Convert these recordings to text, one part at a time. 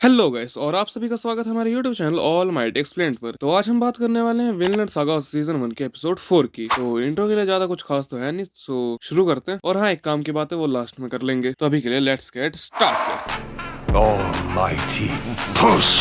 Hello guys और आप सभी का स्वागत है हमारे YouTube channel all might explained पर। तो आज हम बात करने वाले हैं विनलैंड सागा सीजन 1 के एपिसोड 4 की। तो इंट्रो के लिए ज्यादा कुछ खास तो है नहीं, सो शुरू करते हैं। और हाँ, एक काम की बात है वो लास्ट में कर लेंगे। तो अभी के लिए let's get start. Almighty push!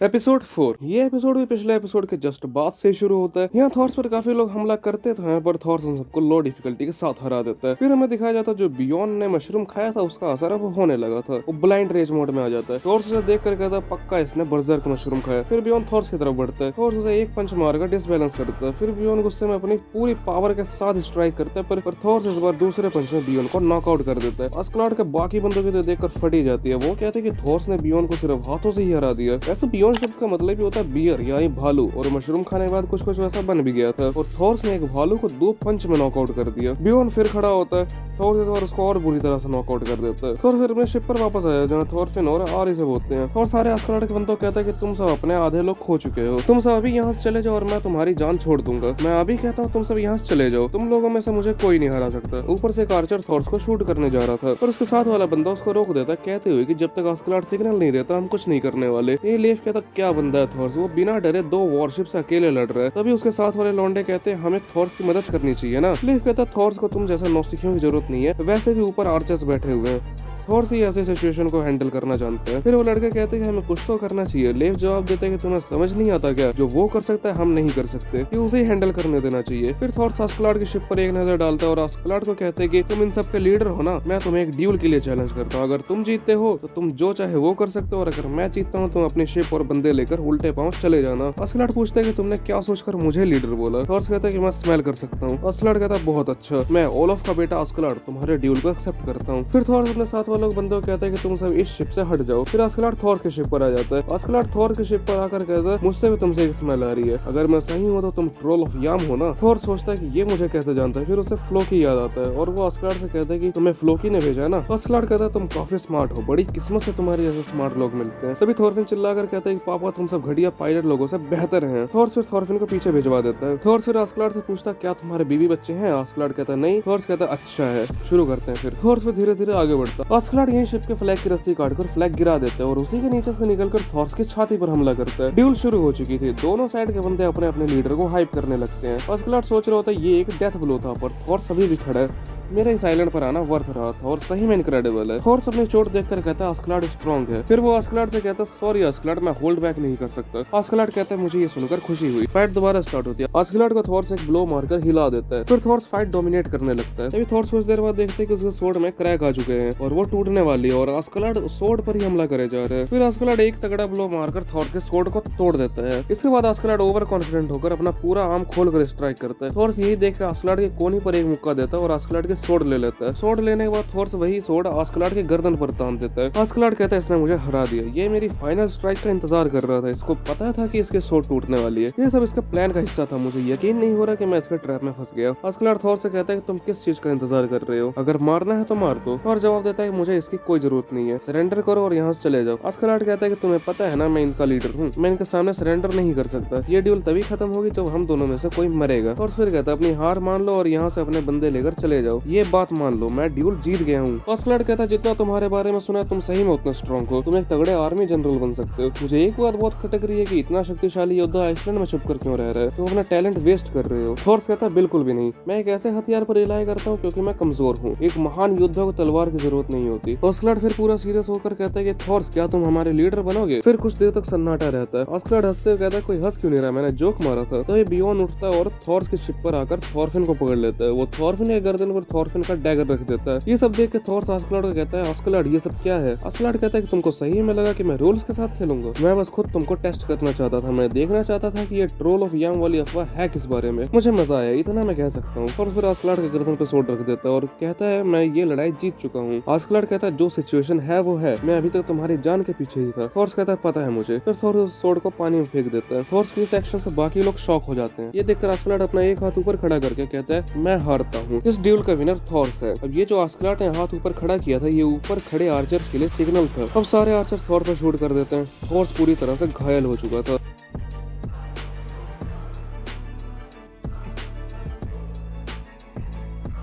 Episode 4। ये एपिसोड भी पिछले एपिसोड के जस्ट बाद से शुरू होता है। यहाँ थॉर्स पर काफी लोग हमला करते थे, पर थॉर्स उन सबको लो डिफिकल्टी के साथ हरा देता है। फिर हमें दिखाया जाता है जो बियॉन ने मशरूम खाया था उसका असर अब होने लगा था। वो ब्लाइंड रेज मोड में आ जाता है। थॉर्स उसे देख कर कहता है पक्का इसने बर्जर्क मशरूम खाया। फिर बियॉन थॉर्स की तरफ बढ़ता है। थॉर्स उसे एक पंच मारकर डिसबैलेंस कर देता है। फिर बियॉन गुस्से में अपनी पूरी पावर के साथ स्ट्राइक करता है, पर थॉर्स इस बार दूसरे पंच में बियॉन को नॉकआउट कर देता है। अस्कलाड के बाकी बंदों की तो देखकर फटी जाती है। वो कहते हैं कि थॉर्स ने बियॉन को सिर्फ हाथों से ही हरा दिया। ऐसे बियॉन शब्द का मतलब ही होता है बियर यानी भालू, और मशरूम खाने के बाद कुछ कुछ वैसा बन भी गया था। और थॉर्स ने एक भालू को 2 पंच में नॉकआउट कर दिया। बियॉन फिर खड़ा होता है। थॉर्स इस बार उसको और बुरी तरह से नॉकआउट कर देता है। थॉर फिर अपने शिप पर वापस आया जहाँ थॉरफिन और आरी से बोलते हैं। थॉर सारे अस्कलाड के बंदों को कहता है कि तुम सब अपने आधे लोग खो चुके हो, तुम सब अभी यहाँ से चले जाओ और मैं तुम्हारी जान छोड़ दूंगा। मैं अभी कहता हूँ तुम सब यहाँ से चले जाओ, तुम लोगों में से मुझे कोई नहीं हरा सकता। ऊपर से एक आर्चर थॉर्स को शूट करने जा रहा था, पर उसके साथ वाला बंदा उसको रोक देता है, कहते हुए कि जब तक अस्कलाड सिग्नल नहीं देता हम कुछ नहीं करने वाले। ये लेफ कहता क्या बंदा है थॉर्स, वो बिना डरे 2 वॉरशिप से अकेले लड़ रहा है। तभी उसके साथ वाले लौंडे कहते हैं हमें थॉर्स की मदद करनी चाहिए ना। लेफ कहता थॉर्स को तुम जैसा नौसिखियों की जरूरत नहीं है, वैसे भी ऊपर आर्चर्स बैठे हुए हैं। थॉर्स ही ऐसे सिचुएशन को हैंडल करना जानते हैं। फिर वो लड़के कहते हैं कि हमें कुछ तो करना चाहिए। लेफ जवाब देते हैं कि तुम्हें समझ नहीं आता क्या, जो वो कर सकता है हम नहीं कर सकते, कि उसे ही हैंडल करने देना चाहिए। फिर थॉर्स अस्कलाड की शिप पर एक नजर डालता है और अस्कलाड को कहते हैं कि तुम इन सब के लीडर हो ना, मैं तुम्हें एक ड्यूल के लिए चैलेंज करता हूँ। अगर तुम जीतते हो तो तुम जो चाहे वो कर सकते हो, और अगर मैं जीतता हूँ तुम अपनी शिप और बंदे लेकर उल्टे पांव चले जाना। अस्कलाड पूछते हैं कि तुमने क्या सोचकर मुझे लीडर बोला। थॉर्स कहता है कि मैं स्मेल कर सकता हूँ। अस्कलाड कहता है बहुत अच्छा, मैं ओलफ का बेटा अस्कलाड तुम्हारे ड्यूल को एक्सेप्ट करता हूँ। फिर थॉर्स अपने साथ वालों बंदों को कहता है तुम सब इस शिप से हट जाओ। फिर अस्कलाड थॉर के शिप पर आ जाता है। अस्कलाड थॉर के शिप पर आकर कहता है मुझसे भी तुमसे एक स्मेल आ रही है, अगर मैं सही हूँ तो तुम ट्रोल ऑफ याम हो ना। थॉर सोचता है कि ये मुझे कैसे जानता है। फिर उसे फ्लोकी याद आता है और वो अस्कलाड से कहता है कि तुम्हें फ्लोकी ने भेजा है ना। अस्कलाड कहता है तुम काफी स्मार्ट हो, बड़ी किस्मत से तुम्हारे जैसे स्मार्ट लोग मिलते हैं। तभी थॉरफिन चिल्लाकर कहता है कि पापा तुम सब घटिया पायलट लोगों से बेहतर हैं। थॉर फिर थॉरफिन को पीछे भिजवा देता है। थॉर फिर अस्कलाड से पूछता क्या तुम्हारे बीवी बच्चे हैं। अस्कलाड कहता है नहीं। थॉर कहता है अच्छा है, शुरू करते हैं। फिर थॉर फिर धीरे धीरे आगे बढ़ता। अस्कलाड यही शिप के फ्लैग की रस्सी काटकर फ्लैग गिरा देता है और उसी के नीचे से निकलकर थॉर्स की छाती पर हमला करता है। ड्यूल शुरू हो चुकी थी। दोनों साइड के बंदे अपने अपने लीडर को हाइप करने लगते हैं। अस्कलाड सोच रहा होता है ये एक डेथ ब्लो था, पर थॉर्स अभी भी खड़ा है। मेरा इस आइलैंड पर आना वर्थ रहा था और सही में इनक्रेडिबल है। थॉर्स अपनी चोट देखकर कहता है अस्कलाड स्ट्रॉन्ग है। फिर वो अस्कलाड से कहता है सॉरी अस्कलाड, मैं होल्ड बैक नहीं कर सकता। अस्कलाड कहता है मुझे ये सुनकर खुशी हुई। फाइट दोबारा स्टार्ट होती है। अस्कलाड को थॉर्स एक ब्लो मारकर हिला देता है। फिर थॉर्स फाइट डोमिनेट करने लगता है। तभी थॉर्स कुछ देर बाद देखते हैं कि उसके सोर्ड में क्रैक आ चुके हैं और वो टूटने वाली है और अस्कलाड सोर्ड पर ही हमला करे जा रहे हैं। फिर अस्कलाड एक तगड़ा ब्लो मारकर थॉर्स के सोर्ड को तोड़ देता है। इसके बाद अस्कलाड ओवर कॉन्फिडेंट होकर अपना पूरा आर्म खोलकर स्ट्राइक करता है। थॉर्स यही देखकर अस्कलाड के कोनी पर एक मुक्का देता है और अस्कलाड के सोर्ड ले लेता है। सोर्ड लेने के बाद थॉर्स वही सोर्ड अस्कलाड के गर्दन पर तान देता है। अस्कलाड कहता है इसने मुझे हरा दिया, ये मेरी फाइनल स्ट्राइक का इंतजार कर रहा था, इसको पता था कि इसके सोर्ड टूटने वाली है। ये सब इसके प्लान का हिस्सा था, मुझे यकीन नहीं हो रहा कि मैं इसके ट्रैप में फंस गया। अस्कलाड थॉर्स से कहता है कि तुम किस चीज का इंतजार कर रहे हो, अगर मारना है तो मार दो। और जवाब देता है मुझे इसकी कोई जरूरत नहीं है, सरेंडर करो और यहाँ से चले जाओ। अस्कलाड कहता है कि तुम्हें पता है ना मैं इनका लीडर हूँ, मैं इनके सामने सरेंडर नहीं कर सकता। ये ड्यूल तभी खत्म होगी जब हम दोनों में से कोई मरेगा। और फिर कहता है अपनी हार मान लो और यहाँ से अपने बंदे लेकर चले जाओ, ये बात मान लो मैं ड्यूल जीत गया हूँ। अस्कलाड कहता है जितना तुम्हारे बारे में सुना तुम सही में उतना स्ट्रॉन्ग हो, तुम एक तगड़े आर्मी जनरल बन सकते हो। मुझे एक बात बहुत खटक रही है कि इतना शक्तिशाली योद्धा आइसलैंड में छुप कर क्यों रह रहा है, तुम अपना टैलेंट वेस्ट कर रहे हो। थॉर्स कहता है बिल्कुल भी नहीं, मैं एक ऐसे हथियार पर रिलाई करता हूँ क्योंकि मैं कमजोर हूँ, एक महान योद्धा को तलवार की जरूरत नहीं होती। अस्कलाड फिर पूरा सीरियस होकर कहता है कि थॉर्स क्या तुम हमारे लीडर बनोगे। फिर कुछ देर तक सन्नाटा रहता है। अस्कलाड हंसते हुए कहता है कोई हंस क्यों नहीं रहा, मैंने जोक मारा था। तो ये बियॉन उठता है और थॉर्स की शिप पर आकर थॉरफिन को पकड़ लेता है। वो थॉरफिन के गर्दन पर थॉरफिन का डैगर रख देता है। ये सब देख के थॉर्स अस्कलाड को कहता है अस्कलाड ये सब क्या है। अस्कलाड कहता है कि तुमको सही में लगा कि मैं रूल्स के साथ खेलूंगा, मैं बस खुद तुमको टेस्ट करना चाहता था, मैं देखना चाहता था कि ये ट्रोल ऑफ याम वाली अफवाह है किस बारे में। मुझे मजा आया, इतना मैं कह सकता हूँ। और फिर अस्कलाड के गर्दन पे सोड रख देता है और कहता है मैं ये लड़ाई जीत चुका हूँ। अस्कलाड अस्कलाड कहता है जो सिचुएशन है वो है, मैं अभी तक तुम्हारी जान के पीछे ही था। थॉर्स कहता है पता है मुझे। फिर थॉर उस स्वॉर्ड को पानी में फेंक देता है। थॉर्स के इस एक्शन से बाकी लोग शॉक हो जाते हैं। ये देखकर अस्कलाड अपना एक हाथ ऊपर खड़ा करके कहता है मैं हारता हूँ। इस ड्यूल का विनर थॉर्स है। अब ये जो अस्कलाड ने हाथ ऊपर खड़ा किया था ये ऊपर खड़े आर्चर्स के लिए सिग्नल था। अब सारे आर्चर्स थॉर पर शूट कर देते हैं। थॉर्स पूरी तरह से घायल हो चुका था।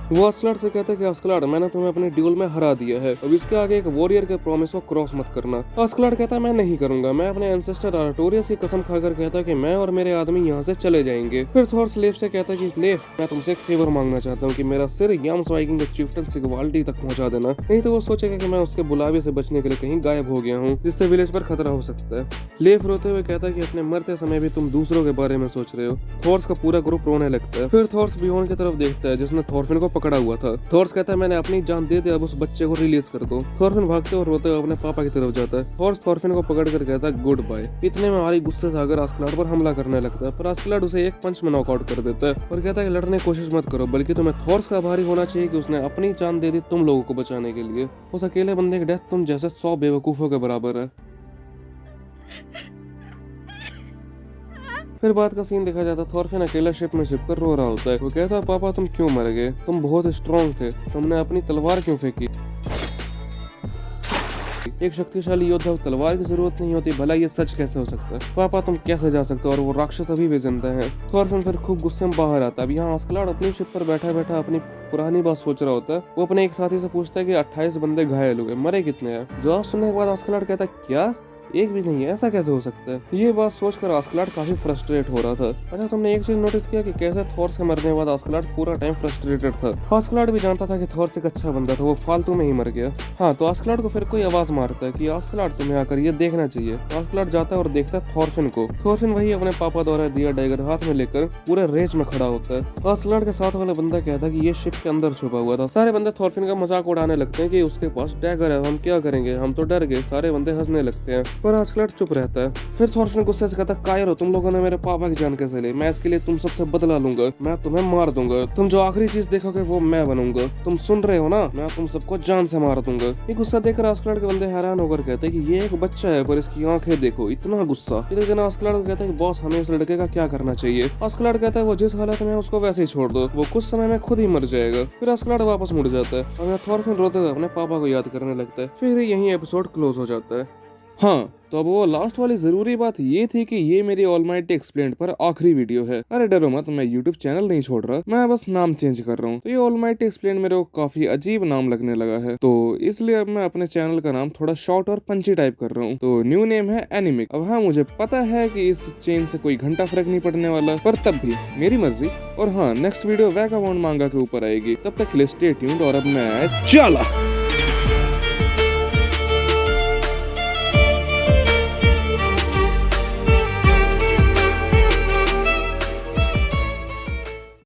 वो अस्कलाड से कहता है कि अस्कलाड मैंने तुम्हें अपने ड्यूल में हरा दिया है, अब इसके आगे एक वॉरियर के प्रॉमिस को क्रॉस मत करना। अस्कलाड कहता है मैं नहीं करूंगा। मैं अपने एंसेस्टर आर्टोरियस की कसम खाकर कहता है कि मैं और मेरे आदमी यहाँ से चले जाएंगे। फिर थॉर्स लेफ से कहता है कि लेफ मैं तुमसे एक फेवर मांगना चाहता हूँ कि मेरा सिर याम्स वाइकिंग के चीफ्टन सिग्वाल्डी तक पहुंचा देना, नहीं तो वो सोचेगा कि मैं उसके बुलावे से बचने के लिए कहीं गायब हो गया हूँ, जिससे विलेज पर खतरा हो सकता है। लेफ रोते हुए कहता है कि अपने मरते समय भी तुम दूसरों के बारे में सोच रहे हो। थॉर्स का पूरा ग्रुप रोने लगता है। फिर थॉर्स बियॉन की तरफ देखता है जिसने थॉरफिन को पकड़ा हुआ था। थॉर्स कहता है मैंने अपनी जान दे दी, अब उस बच्चे को रिलीज कर दो। थॉरफिन भागते और रोते हुए अपने पापा की तरफ जाता है। थॉर्स थॉरफिन को पकड़कर कहता है गुड बाय। इतने में आरी गुस्से से आकर अस्कलाड पर हमला करने लगता है, पर अस्कलाड उसे एक पंच में नॉकआउट कर देता है और कहता है कि लड़ने की कोशिश मत करो, बल्कि तुम्हें थॉर्स का आभारी होना चाहिए कि उसने अपनी जान दे दी तुम लोगों को बचाने के लिए। उस अकेले बंदे की डेथ तुम जैसे 100 बेवकूफों के बराबर है। फिर बाद का सीन देखा जाता है। थॉरफिन अकेला शिप में छिप कर रो रहा होता है। वो कहता है पापा तुम क्यों मर गए, तुम बहुत स्ट्रॉन्ग थे, तुमने अपनी तलवार क्यों फेंकी। एक शक्तिशाली योद्धा को तलवार की जरूरत नहीं होती, भला ये सच कैसे हो सकता है। पापा तुम कैसे जा सकते हो, और वो राक्षस अभी भी जिंदा है। थॉरफिन फिर खूब गुस्से में बाहर आता है। अब यहाँ अस्कलाड अपनी शिप पर बैठा बैठा अपनी पुरानी बात सोच रहा होता है। वो अपने एक साथी से पूछता है कि 28 बंदे घायल हुए, मरे कितने हैं। जवाब सुनने के बाद अस्कलाड कहता है क्या एक भी नहीं है, ऐसा कैसे हो सकता है। ये बात सोचकर अस्कलाड काफी फ्रस्ट्रेट हो रहा था। अच्छा तुमने एक चीज नोटिस किया कि कैसे थॉर्स के मरने के बाद अस्कलाड पूरा टाइम फ्रस्ट्रेटेड था। अस्कलाड भी जानता था कि थॉर्स एक अच्छा बंदा था, वो फालतू में ही मर गया। हाँ तो अस्कलाड को फिर कोई आवाज मारता है कि अस्कलाड तुम्हें आकर ये देखना चाहिए। तो अस्कलाड जाता है और देखता है थॉरफिन को। थॉरफिन वही अपने पापा द्वारा दिया डैगर हाथ में लेकर पूरे रेज में खड़ा होता है। अस्कलाड के साथ वाला बंदा कहता है कि ये शिप के अंदर छुपा हुआ था। सारे बंदे थॉरफिन का मजाक उड़ाने लगते हैं कि उसके पास डैगर है, हम क्या करेंगे, हम तो डर गए। सारे बंदे हंसने लगते हैं, पर अस्कलाड चुप रहता है। फिर थॉरफिन गुस्से से कहता है कायर हो, तुम लोगों ने मेरे पापा की जान कैसे ली, मैं इसके लिए तुम सबसे बदला लूंगा, मैं तुम्हें मार दूंगा, तुम जो आखिरी चीज देखोगे वो मैं बनूंगा, तुम सुन रहे हो ना, मैं तुम सबको जान से मार दूंगा। ये गुस्सा देखकर अस्कलाड के बंदे हैरान होकर कहते हैं कि ये एक बच्चा है पर इसकी आंखें देखो, इतना गुस्सा। फिर जना अस्कलाड को कहता है कि बॉस हमें इस लड़के का क्या करना चाहिए। अस्कलाड कहता है वो जिस हालत में है उसको वैसे ही छोड़ दो, वो कुछ समय में खुद ही मर जाएगा। फिर अस्कलाड वापस मुड़ जाता है और यहाँ थॉरफिन रोते हुए अपने पापा को याद करने लगता है। फिर यही एपिसोड क्लोज हो जाता है। हाँ तो अब वो लास्ट वाली जरूरी बात ये थी कि ये मेरी ऑलमाइटी एक्सप्लेन्ड पर आखिरी वीडियो है। अरे डरो मत, मैं यूट्यूब चैनल नहीं छोड़ रहा, मैं बस नाम चेंज कर रहा हूँ। तो ये ऑलमाइटी एक्सप्लेन्ड मेरे को काफी अजीब नाम लगने लगा है, तो इसलिए अब मैं अपने चैनल का नाम थोड़ा शॉर्ट और पंची टाइप कर रहा हूँ। तो न्यू नेम है एनिमिक। अब हाँ मुझे पता है कि इस चेंज से कोई घंटा फर्क नहीं पड़ने वाला, पर तब भी मेरी मर्जी। और हाँ नेक्स्ट वीडियो वैगाबॉन्ड मांगा के ऊपर आएगी, तब तक के लिए स्टे ट्यून्ड और अब मैं चला।